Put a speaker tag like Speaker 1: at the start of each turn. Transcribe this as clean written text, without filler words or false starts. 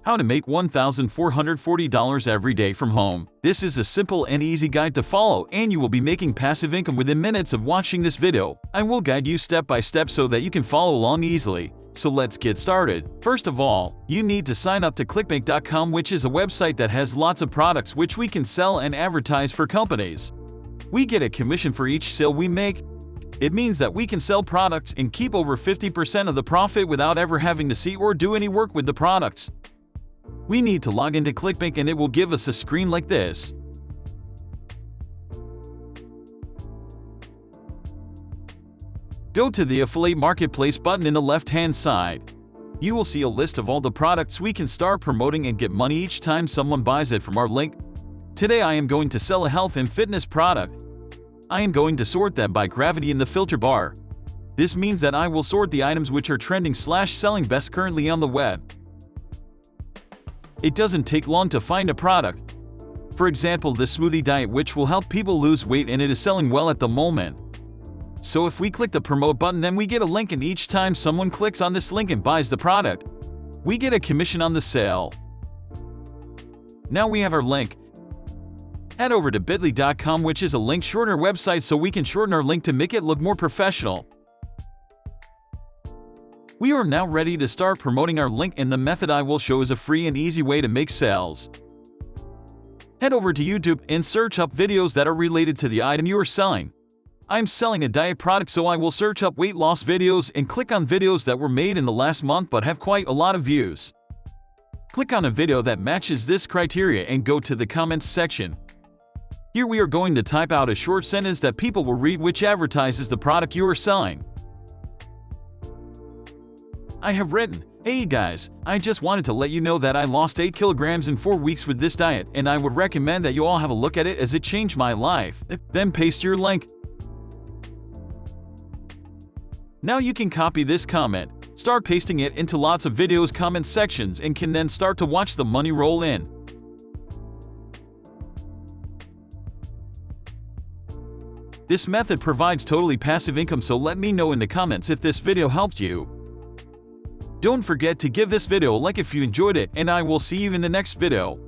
Speaker 1: How to make $1,440 every day from home. This is a simple and easy guide to follow, and you will be making passive income within minutes of watching this video. I will guide you step by step so that you can follow along easily. So let's get started. First of all, you need to sign up to clickbank.com, which is a website that has lots of products which we can sell and advertise for companies. We get a commission for each sale we make. It means that we can sell products and keep over 50% of the profit without ever having to see or do any work with the products. We need to log into ClickBank and it will give us a screen like this. Go to the Affiliate Marketplace button in the left-hand side. You will see a list of all the products we can start promoting and get money each time someone buys it from our link. Today I am going to sell a health and fitness product. I am going to sort them by gravity in the filter bar. This means that I will sort the items which are trending/selling best currently on the web. It doesn't take long to find a product. For example, the smoothie diet, which will help people lose weight, and it is selling well at the moment. So if we click the promote button, then we get a link, and each time someone clicks on this link and buys the product, we get a commission on the sale. Now we have our link. Head over to bit.ly.com, which is a link shortener website, so we can shorten our link to make it look more professional. We are now ready to start promoting our link, and the method I will show is a free and easy way to make sales. Head over to YouTube and search up videos that are related to the item you are selling. I'm selling a diet product, so I will search up weight loss videos and click on videos that were made in the last month but have quite a lot of views. Click on a video that matches this criteria and go to the comments section. Here we are going to type out a short sentence that people will read, which advertises the product you are selling. I have written, "Hey guys, I just wanted to let you know that I lost 8 kilograms in 4 weeks with this diet, and I would recommend that you all have a look at it as it changed my life." Then paste your link. Now you can copy this comment, start pasting it into lots of videos' comment sections, and can then start to watch the money roll in. This method provides totally passive income, so let me know in the comments if this video helped you. Don't forget to give this video a like if you enjoyed it, and I will see you in the next video.